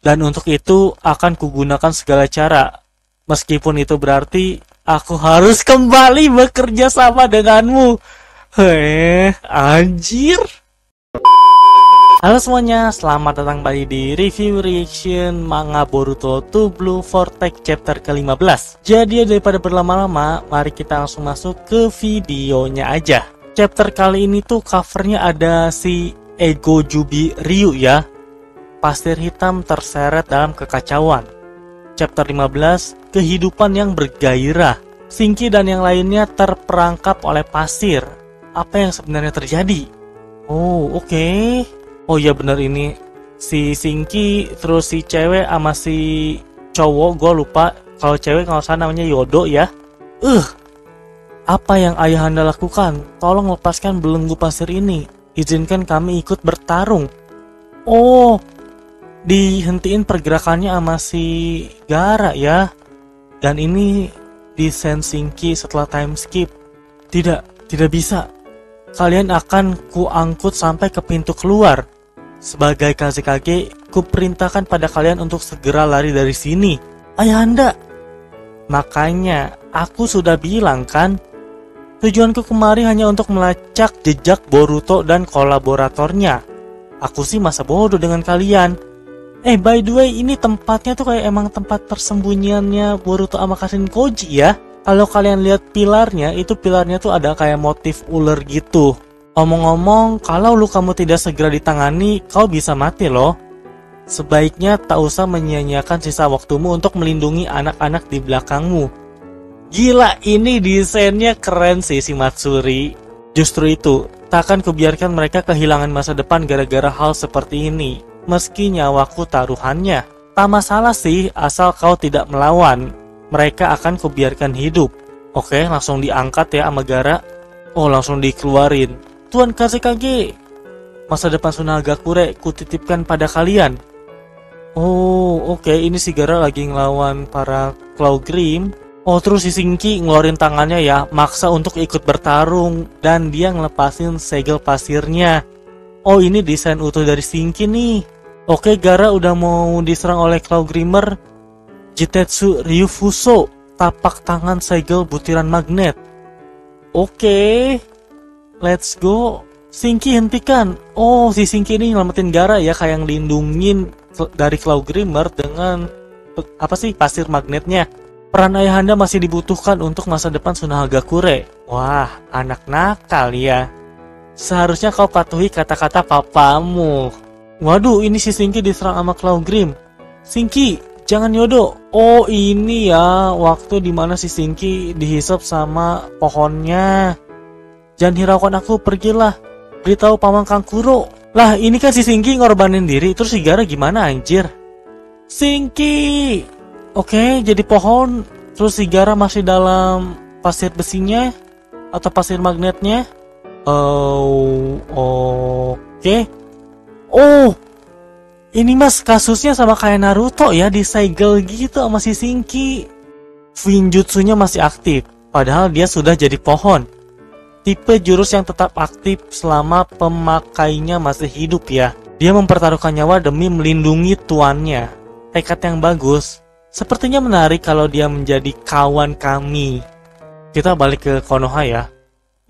Dan untuk itu akan kugunakan segala cara. Meskipun itu berarti aku harus kembali bekerja sama denganmu. Anjir. Halo semuanya, selamat datang kembali di review reaction manga Boruto to Blue Vortex chapter ke-15. Jadi daripada berlama-lama, mari kita langsung masuk ke videonya aja. Chapter kali ini tuh covernya ada si Ego Jubi Ryu ya. Pasir hitam terseret dalam kekacauan. Chapter 15, kehidupan yang bergairah. Shinki dan yang lainnya terperangkap oleh pasir. Apa yang sebenarnya terjadi? Oh, oke. Oh iya bener, ini si Shinki terus si cewek sama si cowok, gue lupa. Kalau cewek kalau salah namanya Yodo ya. Apa yang ayahanda lakukan? Tolong lepaskan belenggu pasir ini. Izinkan kami ikut bertarung. Oh, dihentiin pergerakannya sama si Gaara ya. Dan ini desain Shinki setelah time skip. Tidak bisa. Kalian akan kuangkut sampai ke pintu keluar. Sebagai Kazekage, kuperintahkan pada kalian untuk segera lari dari sini. Ayahanda. Makanya, aku sudah bilang kan, tujuanku kemari hanya untuk melacak jejak Boruto dan kolaboratornya. Aku sih masa bodoh dengan kalian. By the way, ini tempatnya tuh kayak emang tempat persembunyiannya Boruto sama Kashin-Koji ya. Kalau kalian lihat pilarnya, itu pilarnya tuh ada kayak motif ular gitu. Omong-omong, kalau lukamu tidak segera ditangani, kau bisa mati loh. Sebaiknya tak usah menyia-nyiakan sisa waktumu untuk melindungi anak-anak di belakangmu. Gila, ini desainnya keren sih si Matsuri. Justru itu, tak akan kubiarkan mereka kehilangan masa depan gara-gara hal seperti ini. Meski nyawaku taruhannya. Tak masalah sih, asal kau tidak melawan. Mereka akan kubiarkan hidup. Oke, langsung diangkat ya sama Gaara. Oh, langsung dikeluarin. Tuan Kazekage, masa depan Sunagakure kutitipkan pada kalian. Oh, oke, ini si Gaara lagi ngelawan para Clawgrim. Oh, terus si Shinki ngeluarin tangannya ya, maksa untuk ikut bertarung. Dan dia ngelepasin segel pasirnya. Oh, ini desain utuh dari Shinki nih. Oke, Gaara udah mau diserang oleh Clawgrimer. Jitetsu Ryufuso, tapak tangan segel butiran magnet. Oke. Let's go. Shinki hentikan. Oh, si Shinki ini nyelamatin Gaara ya, kayak lindungin dari Clawgrimer dengan pasir magnetnya. Peran ayahanda masih dibutuhkan untuk masa depan Sunagakure. Wah, anak nakal ya. Seharusnya kau patuhi kata-kata papamu. Waduh, ini si Shinki diserang sama Clawgrim. Shinki, jangan Yodo. Oh, ini ya waktu dimana si Shinki dihisap sama pohonnya. Jangan hiraukan aku, pergilah. Beritahu paman Kankuro. Lah, ini kan si Shinki ngorbanin diri. Terus si Gaara gimana anjir? Shinki. Oke, jadi pohon. Terus si Gaara masih dalam pasir besinya atau pasir magnetnya. Oke. Oh, ini mas kasusnya sama kayak Naruto ya, disegel gitu sama si Shinki. Finjutsunya masih aktif, padahal dia sudah jadi pohon. Tipe jurus yang tetap aktif selama pemakainya masih hidup ya. Dia mempertaruhkan nyawa demi melindungi tuannya. Tekad yang bagus. Sepertinya menarik kalau dia menjadi kawan kami. Kita balik ke Konoha ya.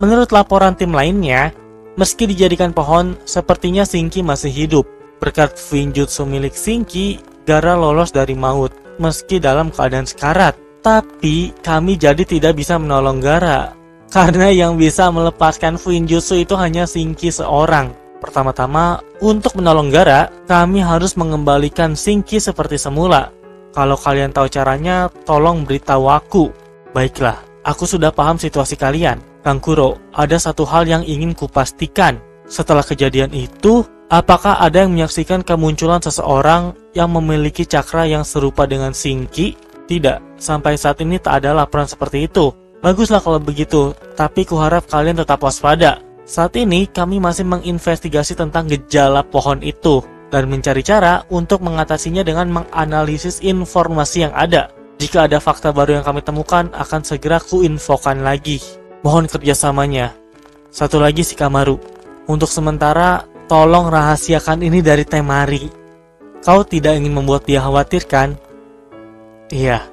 Menurut laporan tim lainnya, meski dijadikan pohon, sepertinya Shinki masih hidup. Berkat Finjutsu milik Shinki, Gaara lolos dari maut, meski dalam keadaan sekarat. Tapi, kami jadi tidak bisa menolong Gaara. Karena yang bisa melepaskan Finjutsu itu hanya Shinki seorang. Pertama-tama, untuk menolong Gaara, kami harus mengembalikan Shinki seperti semula. Kalau kalian tahu caranya, tolong beritahu aku. Baiklah, aku sudah paham situasi kalian. Kankuro, ada satu hal yang ingin kupastikan. Setelah kejadian itu, apakah ada yang menyaksikan kemunculan seseorang yang memiliki cakra yang serupa dengan Shinki? Tidak, sampai saat ini tak ada laporan seperti itu. Baguslah kalau begitu, tapi kuharap kalian tetap waspada. Saat ini kami masih menginvestigasi tentang gejala pohon itu dan mencari cara untuk mengatasinya dengan menganalisis informasi yang ada. Jika ada fakta baru yang kami temukan, akan segera kuinfokan lagi. Mohon kerjasamanya. Satu lagi Shikamaru, untuk sementara tolong rahasiakan ini dari Temari. Kau tidak ingin membuat dia khawatir, kan? Iya,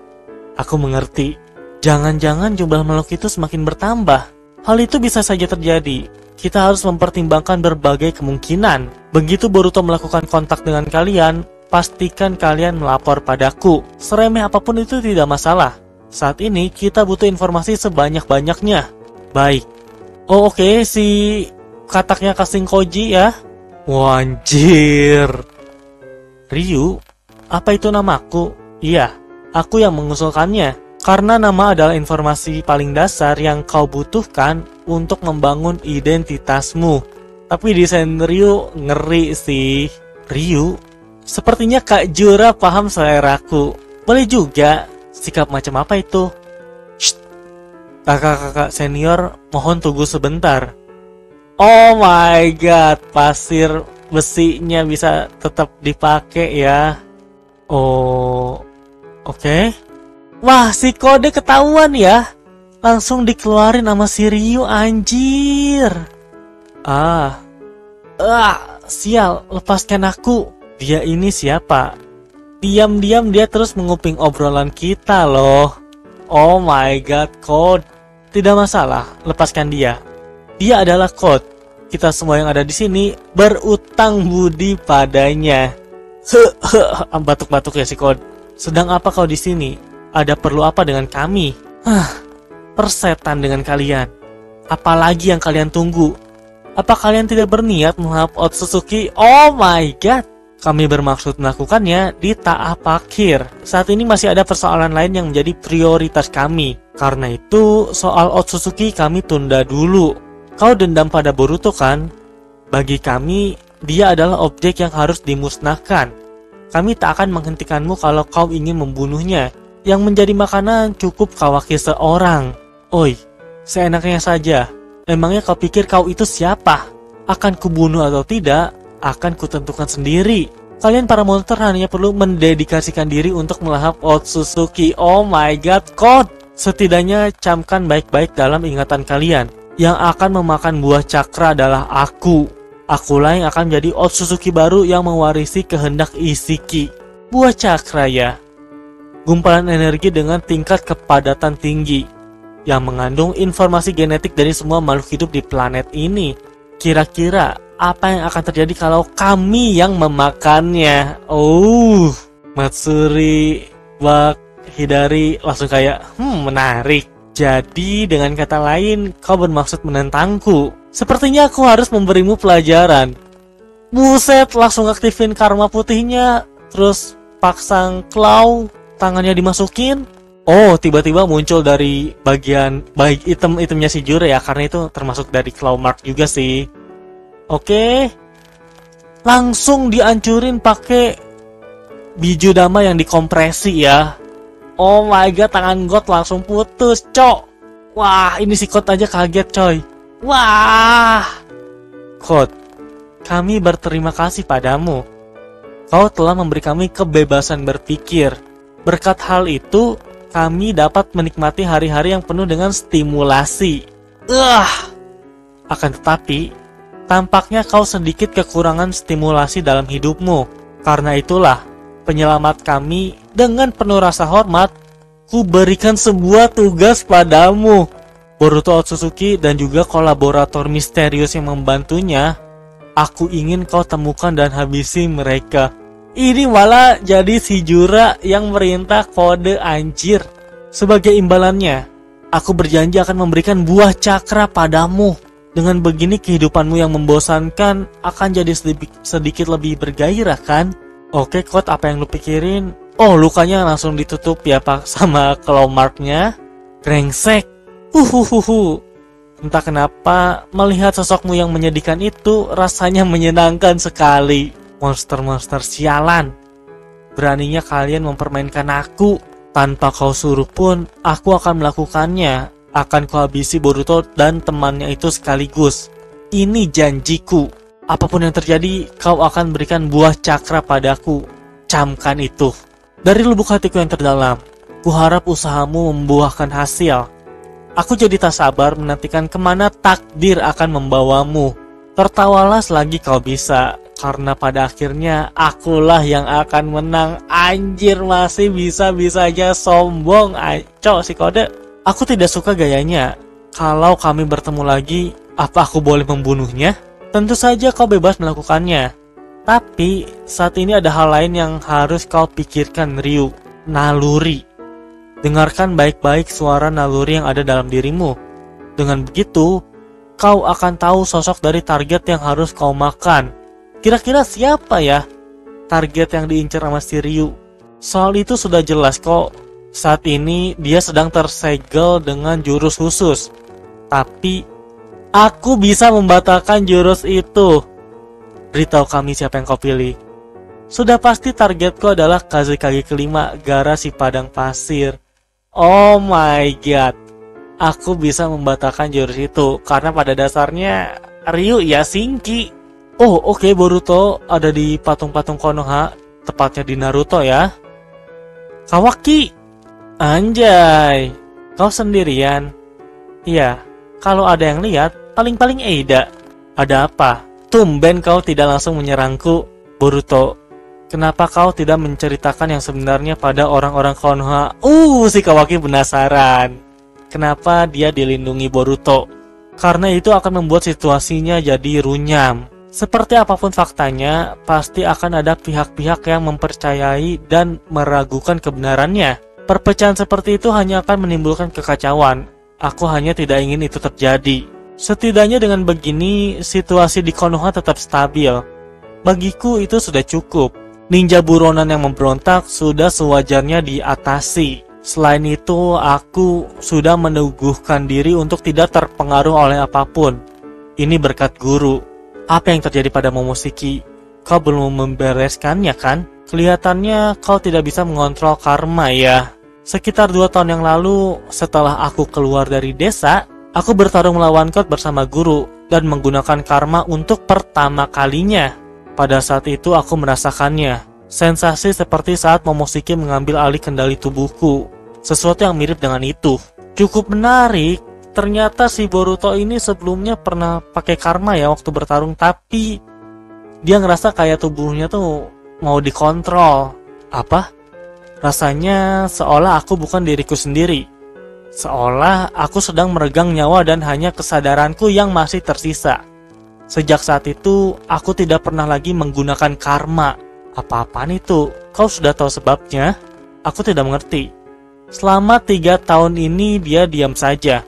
aku mengerti. Jangan-jangan jumlah makhluk itu semakin bertambah. Hal itu bisa saja terjadi. Kita harus mempertimbangkan berbagai kemungkinan. Begitu Boruto melakukan kontak dengan kalian, pastikan kalian melapor padaku. Seremeh apapun itu tidak masalah. Saat ini kita butuh informasi sebanyak-banyaknya. Baik. Oh oke, si kataknya casting Koji ya. Wanjir. Ryu, apa itu namaku? Iya, aku yang mengusulkannya. Karena nama adalah informasi paling dasar yang kau butuhkan untuk membangun identitasmu. Tapi desain Ryu ngeri sih. Ryu, sepertinya Kak Jura paham seleraku. Boleh juga. Sikap macam apa itu? Shh. Kakak-kakak senior, mohon tunggu sebentar. Oh my god, pasir besinya bisa tetap dipakai ya. Oh, oke. Wah, si kode ketahuan ya. Langsung dikeluarin sama si Ryu, anjir. Sial, lepaskan aku. Dia ini siapa? Diam-diam dia terus menguping obrolan kita loh. Oh my god, Code. Tidak masalah, lepaskan dia. Dia adalah Code. Kita semua yang ada di sini berutang budi padanya. Batuk-batuk ya si Code. Sedang apa kau di sini? Ada perlu apa dengan kami? Persetan dengan kalian. Apalagi yang kalian tunggu? Apa kalian tidak berniat menghap Otsutsuki? Oh my god. Kami bermaksud melakukannya di Taah Pakir. Saat ini masih ada persoalan lain yang menjadi prioritas kami. Karena itu, soal Otsutsuki kami tunda dulu. Kau dendam pada Boruto kan? Bagi kami, dia adalah objek yang harus dimusnahkan. Kami tak akan menghentikanmu kalau kau ingin membunuhnya. Yang menjadi makanan cukup kawaki seorang. Oi, seenaknya saja. Emangnya kau pikir kau itu siapa? Akan kubunuh atau tidak, akan kutentukan sendiri. Kalian para monster hanya perlu mendedikasikan diri untuk melahap Otsutsuki. Oh my god, Code! Setidaknya camkan baik-baik dalam ingatan kalian. Yang akan memakan buah cakra adalah aku. Akulah yang akan menjadi Otsutsuki baru yang mewarisi kehendak Isiki. Buah cakra ya. Gumpalan energi dengan tingkat kepadatan tinggi yang mengandung informasi genetik dari semua makhluk hidup di planet ini. Kira-kira apa yang akan terjadi kalau kami yang memakannya? Oh, Matsuri, Bak, Hidari langsung kayak menarik. Jadi dengan kata lain, kau bermaksud menentangku. Sepertinya aku harus memberimu pelajaran. Buset, langsung aktifin karma putihnya. Terus paksang claw, tangannya dimasukin. Oh, tiba-tiba muncul dari bagian baik item-itemnya si Jure ya. Karena itu termasuk dari claw mark juga sih. Oke. Langsung dihancurin pakai biju dama yang dikompresi ya. Oh my god, tangan God langsung putus, cok. Wah, ini si God aja kaget, coy. Wah. God, kami berterima kasih padamu. Kau telah memberi kami kebebasan berpikir. Berkat hal itu, kami dapat menikmati hari-hari yang penuh dengan stimulasi. Akan tetapi, tampaknya kau sedikit kekurangan stimulasi dalam hidupmu. Karena itulah, penyelamat kami dengan penuh rasa hormat, ku berikan sebuah tugas padamu. Boruto Otsutsuki dan juga kolaborator misterius yang membantunya, aku ingin kau temukan dan habisi mereka. Ini malah jadi si Jura yang merintah kode, anjir. Sebagai imbalannya, aku berjanji akan memberikan buah cakra padamu. Dengan begini kehidupanmu yang membosankan akan jadi sedikit lebih bergairah kan? Oke, Code, apa yang lu pikirin? Oh, lukanya langsung ditutup ya pak sama claw marknya. Brengsek. Entah kenapa melihat sosokmu yang menyedihkan itu rasanya menyenangkan sekali. Monster-monster sialan. Beraninya kalian mempermainkan aku. Tanpa kau suruh pun aku akan melakukannya. Akan kuhabisi Boruto dan temannya itu sekaligus. Ini janjiku. Apapun yang terjadi, kau akan berikan buah cakra padaku. Camkan itu. Dari lubuk hatiku yang terdalam, kuharap usahamu membuahkan hasil. Aku jadi tak sabar menantikan kemana takdir akan membawamu. Tertawalah selagi kau bisa. Karena pada akhirnya akulah yang akan menang. Anjir, masih bisa-bisanya sombong. Cok si kode. Aku tidak suka gayanya. Kalau kami bertemu lagi, apa aku boleh membunuhnya? Tentu saja kau bebas melakukannya. Tapi saat ini ada hal lain yang harus kau pikirkan, Ryu. Naluri. Dengarkan baik-baik suara naluri yang ada dalam dirimu. Dengan begitu, kau akan tahu sosok dari target yang harus kau makan. Kira-kira siapa ya target yang diincar sama si Ryu? Soal itu sudah jelas kok. Saat ini dia sedang tersegel dengan jurus khusus. Tapi aku bisa membatalkan jurus itu. Beritahu kami siapa yang kau pilih. Sudah pasti targetku adalah Kazekage kelima, Gaara si Padang Pasir. Oh my god. Aku bisa membatalkan jurus itu karena pada dasarnya Ryu ya Shinki. Oh oke, Boruto ada di patung-patung Konoha, tepatnya di Naruto ya. Kawaki. Anjay, kau sendirian? Iya, kalau ada yang lihat, paling-paling Eida. Ada apa? Tumben kau tidak langsung menyerangku, Boruto. Kenapa kau tidak menceritakan yang sebenarnya pada orang-orang Konoha? Si Kawaki penasaran. Kenapa dia dilindungi Boruto? Karena itu akan membuat situasinya jadi runyam. Seperti apapun faktanya, pasti akan ada pihak-pihak yang mempercayai dan meragukan kebenarannya. Perpecahan seperti itu hanya akan menimbulkan kekacauan. Aku hanya tidak ingin itu terjadi. Setidaknya dengan begini, situasi di Konoha tetap stabil. Bagiku itu sudah cukup. Ninja buronan yang memberontak sudah sewajarnya diatasi. Selain itu, aku sudah meneguhkan diri untuk tidak terpengaruh oleh apapun. Ini berkat guru. Apa yang terjadi pada Momoshiki? Kau belum membereskannya kan? Kelihatannya kau tidak bisa mengontrol karma ya. Sekitar 2 tahun yang lalu, setelah aku keluar dari desa, aku bertarung melawan God bersama guru dan menggunakan karma untuk pertama kalinya. Pada saat itu aku merasakannya. Sensasi seperti saat Momoshiki mengambil alih kendali tubuhku. Sesuatu yang mirip dengan itu. Cukup menarik. Ternyata si Boruto ini sebelumnya pernah pakai karma ya waktu bertarung, tapi dia ngerasa kayak tubuhnya tuh mau dikontrol. Apa? Rasanya seolah aku bukan diriku sendiri. Seolah aku sedang meregang nyawa dan hanya kesadaranku yang masih tersisa. Sejak saat itu, aku tidak pernah lagi menggunakan karma. Apa-apaan itu? Kau sudah tahu sebabnya? Aku tidak mengerti. Selama 3 tahun ini dia diam saja.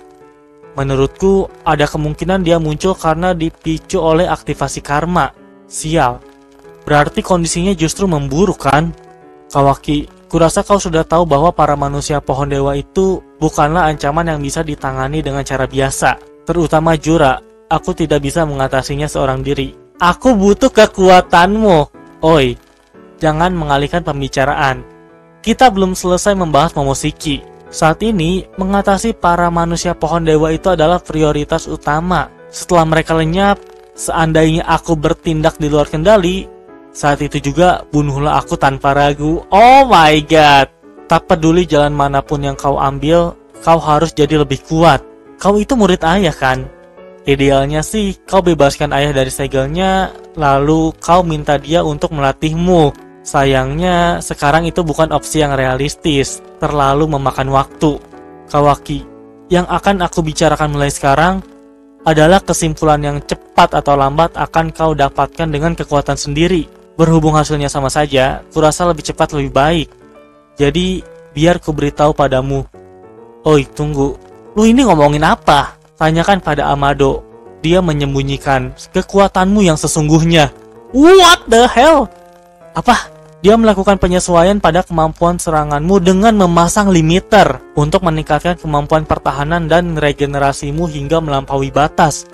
Menurutku, ada kemungkinan dia muncul karena dipicu oleh aktivasi karma. Sial. Berarti kondisinya justru memburuk kan? Kawaki, kurasa kau sudah tahu bahwa para manusia pohon dewa itu bukanlah ancaman yang bisa ditangani dengan cara biasa. Terutama Jura, aku tidak bisa mengatasinya seorang diri. Aku butuh kekuatanmu. Oi, jangan mengalihkan pembicaraan. Kita belum selesai membahas Momoshiki. Saat ini, mengatasi para manusia pohon dewa itu adalah prioritas utama. Setelah mereka lenyap, seandainya aku bertindak di luar kendali, saat itu juga bunuhlah aku tanpa ragu. Oh my god. Tak peduli jalan manapun yang kau ambil, kau harus jadi lebih kuat. Kau itu murid ayah kan? Idealnya sih, kau bebaskan ayah dari segelnya, lalu kau minta dia untuk melatihmu. Sayangnya, sekarang itu bukan opsi yang realistis, terlalu memakan waktu. Kawaki, yang akan aku bicarakan mulai sekarang adalah kesimpulan yang cepat atau lambat akan kau dapatkan dengan kekuatan sendiri. Berhubung hasilnya sama saja, kurasa lebih cepat lebih baik. Jadi, biar ku beritahu padamu. Oi, tunggu. Lu ini ngomongin apa? Tanyakan pada Amado. Dia menyembunyikan kekuatanmu yang sesungguhnya. What the hell? Apa? Dia melakukan penyesuaian pada kemampuan seranganmu dengan memasang limiter untuk meningkatkan kemampuan pertahanan dan regenerasimu hingga melampaui batas.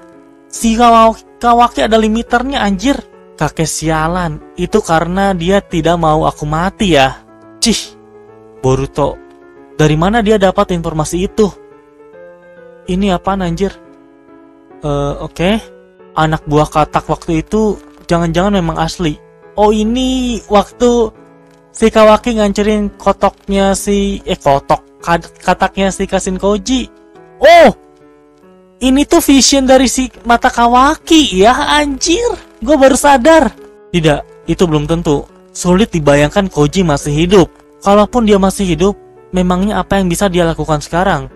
Si Kawaki ada limiternya anjir. Kakek sialan, itu karena dia tidak mau aku mati ya. Cih, Boruto, dari mana dia dapat informasi itu? Ini apaan anjir? Oke. Anak buah katak waktu itu jangan-jangan memang asli. Oh ini waktu si Kawaki ngancurin kataknya si Kashin Koji. Oh, ini tuh vision dari si mata Kawaki ya anjir. Gue baru sadar. Tidak, itu belum tentu. Sulit dibayangkan Koji masih hidup. Kalaupun dia masih hidup, memangnya apa yang bisa dia lakukan sekarang?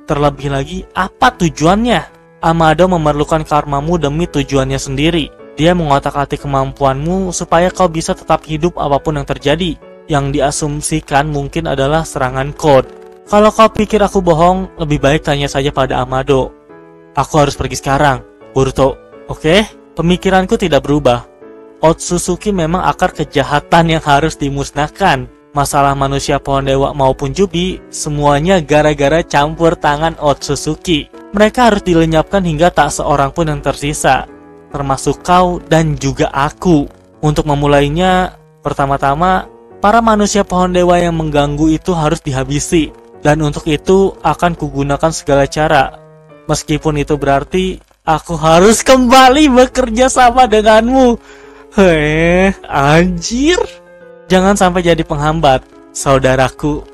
Terlebih lagi, apa tujuannya? Amado memerlukan karmamu demi tujuannya sendiri. Dia mengotak-atik kemampuanmu supaya kau bisa tetap hidup apapun yang terjadi. Yang diasumsikan mungkin adalah serangan code. Kalau kau pikir aku bohong, lebih baik tanya saja pada Amado. Aku harus pergi sekarang, Boruto. Oke? Pemikiranku tidak berubah. Otsutsuki memang akar kejahatan yang harus dimusnahkan. Masalah manusia pohon dewa maupun Jubi, semuanya gara-gara campur tangan Otsutsuki. Mereka harus dilenyapkan hingga tak seorang pun yang tersisa, termasuk kau dan juga aku. Untuk memulainya, pertama-tama, para manusia pohon dewa yang mengganggu itu harus dihabisi. Dan untuk itu akan kugunakan segala cara. Meskipun itu berarti aku harus kembali bekerja sama denganmu. Anjir. Jangan sampai jadi penghambat, saudaraku.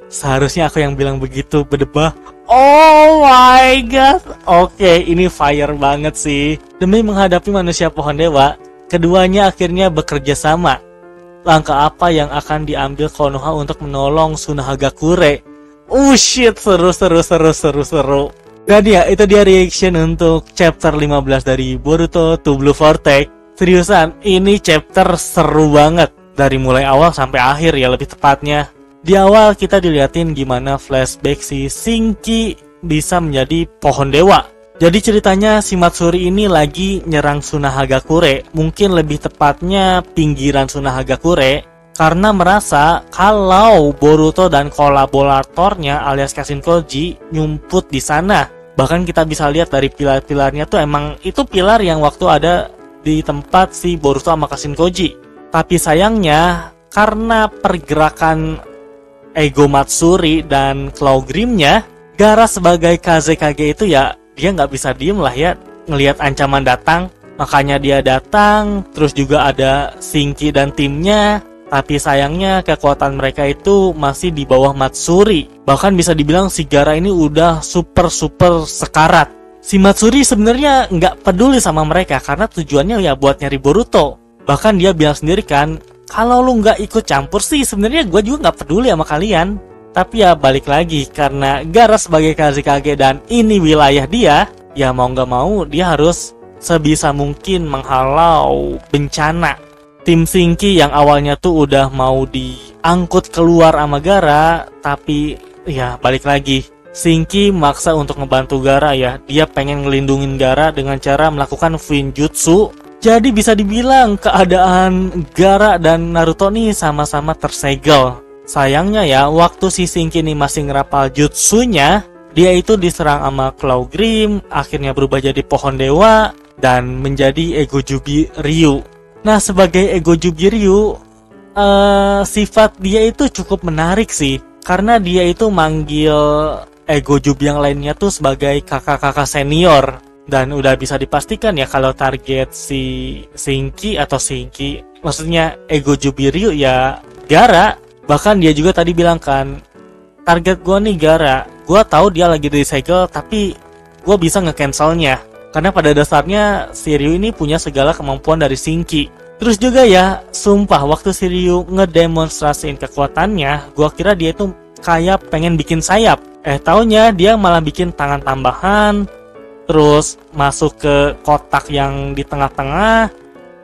Seharusnya aku yang bilang begitu, berdebah. Oh my god. Oke, ini fire banget sih. Demi menghadapi manusia pohon dewa, keduanya akhirnya bekerja sama. Langkah apa yang akan diambil Konoha untuk menolong Sunahagakure? Oh shit, seru. Dan ya, itu dia reaction untuk chapter 15 dari Boruto to Blue Vortex. Seriusan, ini chapter seru banget. Dari mulai awal sampai akhir ya, lebih tepatnya. Di awal kita diliatin gimana flashback si Shinki bisa menjadi pohon dewa. Jadi ceritanya si Matsuri ini lagi nyerang Sunahagakure, mungkin lebih tepatnya pinggiran Sunahagakure, karena merasa kalau Boruto dan kolaboratornya alias Kashinkoji nyumput di sana. Bahkan kita bisa lihat dari pilar-pilarnya tuh emang itu pilar yang waktu ada di tempat si Boruto sama Kashinkoji. Tapi sayangnya karena pergerakan ego Matsuri dan Claw Grim-nya, Gaara sebagai Kazekage itu ya dia nggak bisa diem lah ya ngelihat ancaman datang. Makanya dia datang, terus juga ada Shinki dan timnya. Tapi sayangnya kekuatan mereka itu masih di bawah Matsuri. Bahkan bisa dibilang si Gaara ini udah super sekarat. Si Matsuri sebenarnya nggak peduli sama mereka karena tujuannya ya buat nyari Boruto. Bahkan dia bilang sendiri kan, kalau lu nggak ikut campur sih sebenarnya gue juga nggak peduli sama kalian. Tapi ya balik lagi, karena Gaara sebagai Kazekage dan ini wilayah dia, ya mau nggak mau dia harus sebisa mungkin menghalau bencana. Tim Shinki yang awalnya tuh udah mau diangkut keluar sama Gaara, tapi ya balik lagi, Shinki maksa untuk ngebantu Gaara ya. Dia pengen ngelindungin Gaara dengan cara melakukan Finjutsu. Jadi bisa dibilang keadaan Gaara dan Naruto nih sama-sama tersegel. Sayangnya ya, waktu si Shinki nih masih ngerapal jutsunya, dia itu diserang sama Claw Grim, akhirnya berubah jadi pohon dewa, dan menjadi Ego Jubi Ryu. Nah, sebagai Ego Jubi Ryu, sifat dia itu cukup menarik sih. Karena dia itu manggil Ego Jubi yang lainnya tuh sebagai kakak-kakak senior. Dan udah bisa dipastikan ya kalau target si Shinki, maksudnya Ego Jubi Ryu ya Gaara. Bahkan dia juga tadi bilang kan, target gue nih Gaara, gue tahu dia lagi disegel tapi gue bisa nge-cancelnya. Karena pada dasarnya si Ryu ini punya segala kemampuan dari Shinki. Terus juga ya, sumpah waktu si Ryu ngedemonstrasiin kekuatannya, gue kira dia itu kayak pengen bikin sayap. Taunya dia malah bikin tangan tambahan, terus masuk ke kotak yang di tengah-tengah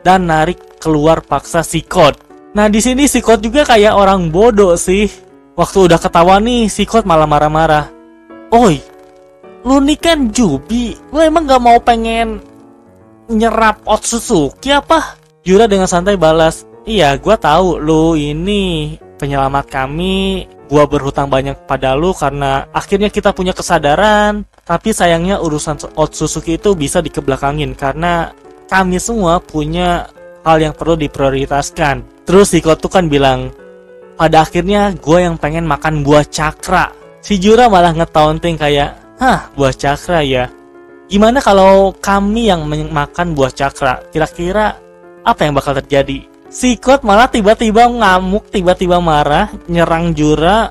dan narik keluar paksa Sikot. Nah di sini Sikot juga kayak orang bodoh sih. Waktu udah ketawa nih, Sikot malah marah-marah. Oi, lu nih kan Jubi, lu emang gak mau pengen nyerap Otsutsuki apa? Jura dengan santai balas, iya gua tahu lu ini penyelamat kami. Gua berhutang banyak pada lu karena akhirnya kita punya kesadaran. Tapi sayangnya urusan Otsutsuki itu bisa dikebelakangin karena kami semua punya hal yang perlu diprioritaskan. Terus Sikot tuh kan bilang, pada akhirnya gue yang pengen makan buah cakra. Si Jura malah ngetaunting kayak, hah buah cakra ya? Gimana kalau kami yang makan buah cakra? Kira-kira apa yang bakal terjadi? Sikot malah tiba-tiba ngamuk, tiba-tiba marah, nyerang Jura.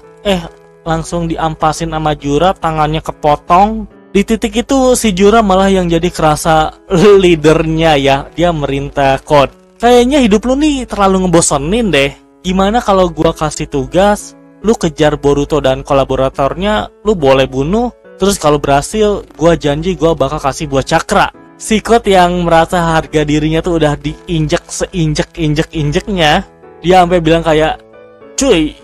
Langsung diampasin sama Jura, tangannya kepotong. Di titik itu si Jura malah yang jadi kerasa leadernya ya. Dia merintah Code. kayaknya hidup lu nih terlalu ngebosenin deh. Gimana kalau gua kasih tugas, lu kejar Boruto dan kolaboratornya, lu boleh bunuh. Terus kalau berhasil, gua janji gua bakal kasih buah cakra. Si Code yang merasa harga dirinya tuh udah diinjek seinjek-injeknya, dia sampai bilang kayak, cuy,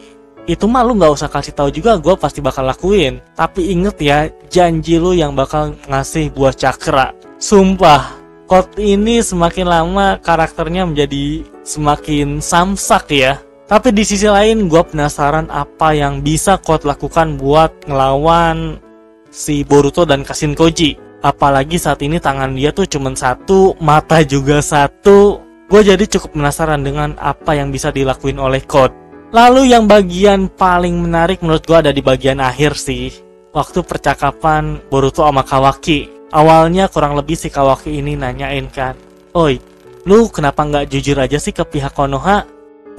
itu mah lu gak usah kasih tahu juga, gue pasti bakal lakuin. Tapi inget ya, janji lu yang bakal ngasih buah cakra. Sumpah, Code ini semakin lama karakternya menjadi semakin samsak ya. Tapi di sisi lain gue penasaran apa yang bisa Code lakukan buat ngelawan si Boruto dan Kashinkoji. Apalagi saat ini tangan dia tuh cuma satu, mata juga satu. Gue jadi cukup penasaran dengan apa yang bisa dilakuin oleh Code. Lalu yang bagian paling menarik menurut gue ada di bagian akhir sih. Waktu percakapan Boruto sama Kawaki. Awalnya kurang lebih si Kawaki ini nanyain kan, "Oi, lu kenapa nggak jujur aja sih ke pihak Konoha?"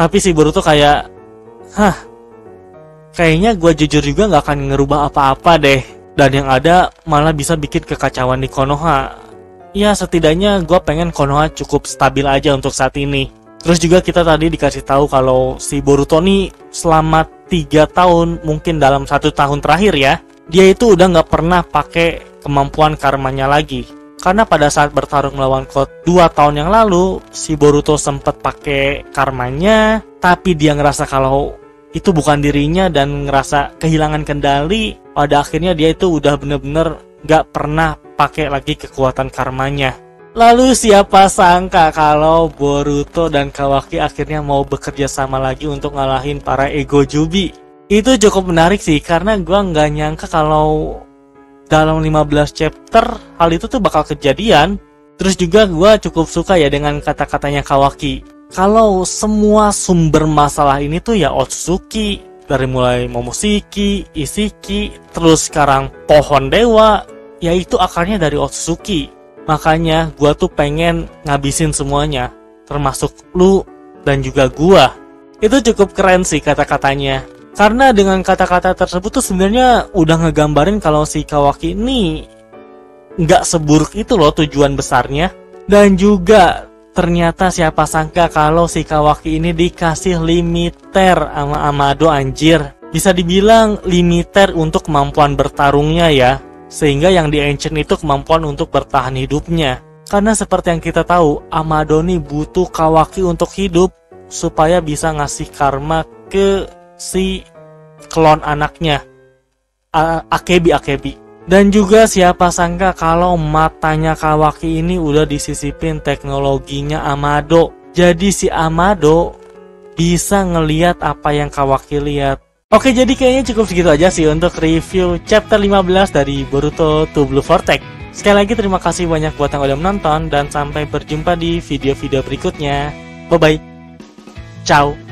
Tapi si Boruto kayak, kayaknya gue jujur juga nggak akan ngerubah apa-apa deh. Dan yang ada malah bisa bikin kekacauan di Konoha. Ya setidaknya gue pengen Konoha cukup stabil aja untuk saat ini. Terus juga kita tadi dikasih tahu kalau si Boruto nih selama 3 tahun, mungkin dalam 1 tahun terakhir ya, dia itu udah nggak pernah pakai kemampuan karmanya lagi. Karena pada saat bertarung melawan Code 2 tahun yang lalu, si Boruto sempat pakai karmanya, tapi dia ngerasa kalau itu bukan dirinya dan ngerasa kehilangan kendali. Pada akhirnya dia itu udah bener-bener gak pernah pakai lagi kekuatan karmanya. Lalu siapa sangka kalau Boruto dan Kawaki akhirnya mau bekerja sama lagi untuk ngalahin para ego Jubi. Itu cukup menarik sih, karena gua nggak nyangka kalau dalam 15 chapter hal itu tuh bakal kejadian. Terus juga gua cukup suka ya dengan kata-katanya Kawaki. Kalau semua sumber masalah ini tuh ya Otsutsuki, dari mulai Momoshiki, Isshiki, terus sekarang pohon dewa, yaitu akarnya dari Otsutsuki. Makanya gua tuh pengen ngabisin semuanya, termasuk lu dan juga gua. Itu cukup keren sih kata-katanya. Karena dengan kata-kata tersebut tuh sebenarnya udah ngegambarin kalau si Kawaki ini nggak seburuk itu loh tujuan besarnya. Dan juga ternyata siapa sangka kalau si Kawaki ini dikasih limiter sama Amado anjir. Bisa dibilang limiter untuk kemampuan bertarungnya ya. Sehingga yang di Ancient itu kemampuan untuk bertahan hidupnya. Karena seperti yang kita tahu, Amado nih butuh Kawaki untuk hidup supaya bisa ngasih karma ke si klon anaknya, Akebi. Dan juga siapa sangka kalau matanya Kawaki ini udah disisipin teknologinya Amado. Jadi si Amado bisa ngeliat apa yang Kawaki lihat. Oke, jadi kayaknya cukup segitu aja sih untuk review chapter 15 dari Boruto 2 Blue Vortex. Sekali lagi terima kasih banyak buat yang udah menonton dan sampai berjumpa di video-video berikutnya. Bye bye. Ciao.